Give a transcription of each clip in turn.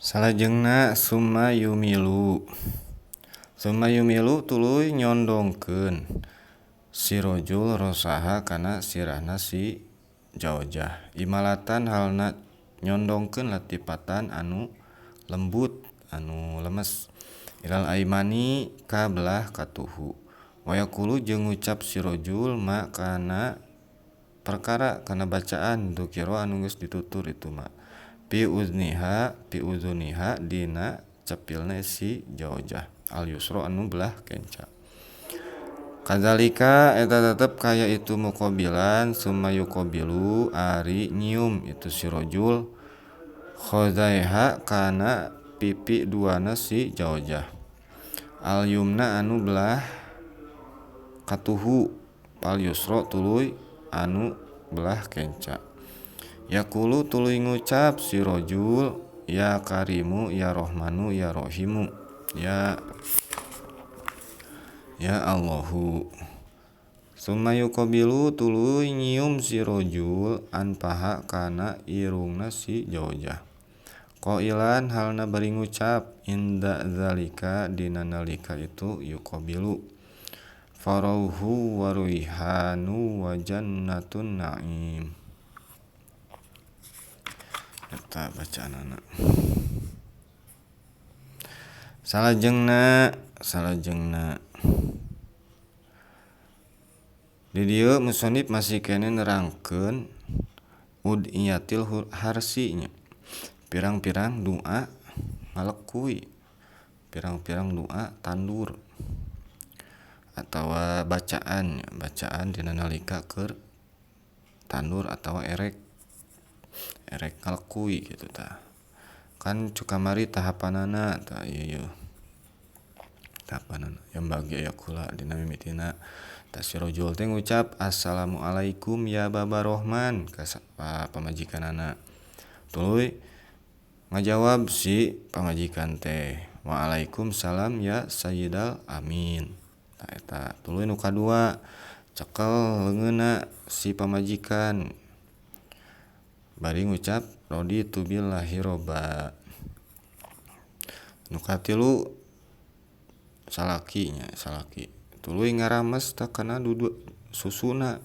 Salajengna Sumayumilu tuluy nyondongkeun si rajul rosaha kana sirahna si Jaojah. Imalatan halna nyondongkeun latipatan anu lembut anu lemes. Ilal aimani ka belah katuhu. Wayaqulu jeung ngucap si rajul ma kana perkara kana bacaan dzukira anu geus ditutur itu ma. Fi uzuniha dina cepilna si Jaojah. Al yusra anu belah kenca. Kadzalika eta tetep kaya itu muqabilan summa yuqabilu ari nyium itu si rajul khozaiha kana pipi duana si Jaojah. Al yumna anu belah katuhu fal yusra tuluy anu belah kenca. Yaqulu tuluy ngucap si rajul ya karimu ya rahmanu ya rahimu ya Allahu. Summa yuqabilu tuluy nyium si rajul anpaha kana irungna si Jaojah. Qailan halna bari ngucap inda zalika dina nalika itu yuqabilu farauhu wa raihanu wa jannatun na'im. Eta bacaanana. Salajengna di dieu musannif masih kene nerangkeun ud'iyatil harsi nya. Pirang-pirang doa ngalekuy, pirang-pirang doa tandur atawa bacaan dina nalika keur tandur atawa erek ngalekuy kitu tah. Kan cukamari tahapanana tah ieu tahapanana yang bagi aya kula dina mimitina tah si rajul teh ngucap assalamualaikum ya baba Rohman ka pamajikanana. Tuluy ngajawab si pamajikan teh waalaikumsalam ya sayyidal amin. Tah eta tuluy nu kadua cekel leungeunna si pamajikan bari ngucap raditu billahi robba. Nu katilu salaki tuluy ngarames tah kana dudu susuna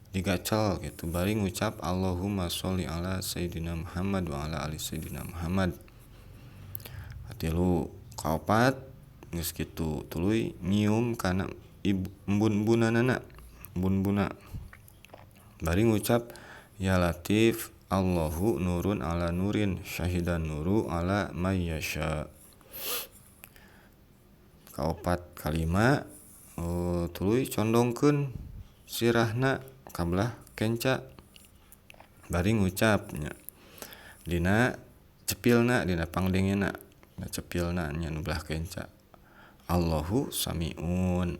digacel gitu bari ngucap Allahumma sholli ala sayyidina Muhammad wa ala ali sayyidina Muhammad. Katilu kaopat geus kitu tuluy nyium kana embun-embunana bari ngucap ya latif Allahu nurun ala nurin syahidan nuru ala may yasha. Kaopat kalima tuluy condongkeun sirahna ka belah kenca bari ngucap nya dina cepilna dina pangdengena cepilna nya nu belah kenca Allahu samiun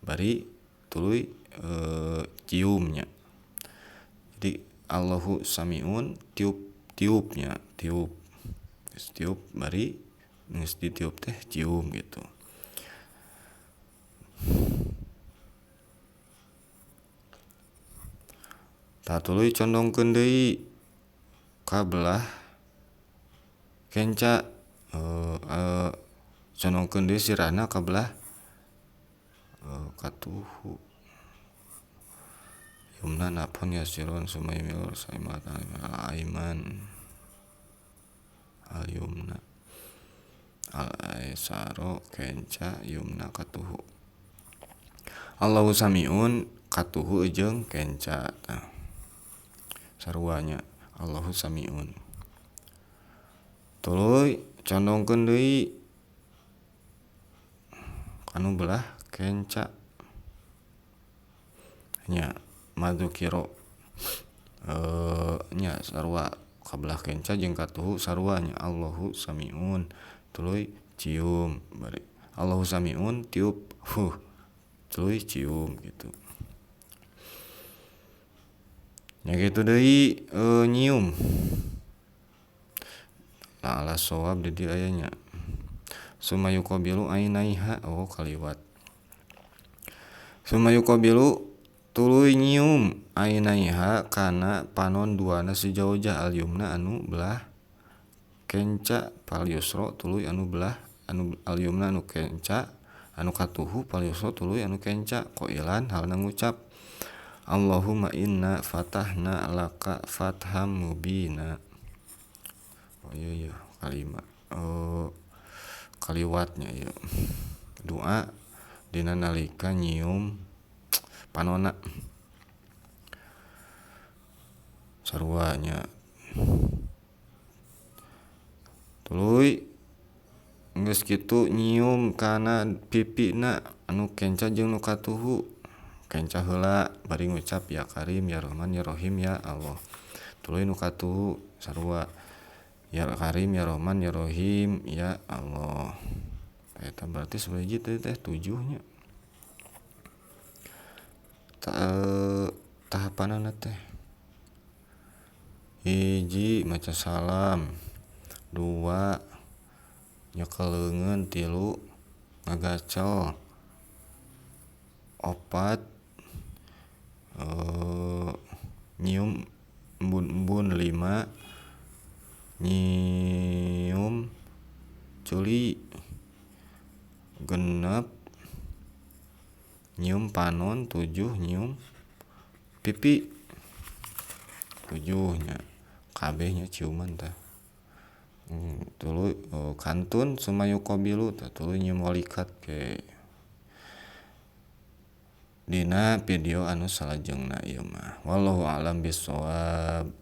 bari tuluy cium nya. Jadi Allahu samiun tiup bari geus ditiup teh cium gitu. Tah tuluy condongkeun deui ka belah kenca condongkeun deui sirahna ka belah katuhu. Yumna napon yasirun sumaymilur saimatan al-aiman al-yumna al-aisaro kenca yumna katuhu. Allahu samiun katuhu jeung kenca tah. Saruanya Allahu samiun. Tuluy condongkeun deui kanu belah kenca nya madzukiro nya sarua ka belah kenca jeung katuhu sarua nya Allahu samiun tuluy cium bari Allahu samiun tiup tuluy cium gitu. Nya kitu deui nyium. Nah ala shawab di dieu aya nya summa yuqabilu ainaiha kaliwat. Summa yuqabilu tuluy nyium ainaiha kana panon duana si Jaojah al yumna anu belah kenca fal yusra tuluy anu belah anu al-yumna anu kenca anu katuhu fal yusra tuluy anu kenca qailan halna ngucap Allahumma inna fatahna laka fatham mubina. Oh iya kalimat kaliwatnya ieu doa dina nalika nyium panonna sarua nya. Tuluy geus kitu nyium kana pipina anu kenca jeung nu katuhu kenca heula bari ngucap ya Karim ya Rahman ya Rahim ya Allah. Tuluy nu katuhu sarua ya Karim ya Rahman ya Rahim ya Allah. Eta berarti sabaraha teh 7 nya. Tahapanana teh hiji maca salam, 2 nyekeleungeun, 3 ngagacel, 4 nyium embun-embun, 5 nyium ceuli, 6 nyium panon, 7 nyium pipi. 7 nya kabeh nya ciuman tah. Tuluy kantun sumayuqabilu tah tuluy nyium walikat ke dina video anu salajengna ieu mah. Wallahu a'lam bishawab.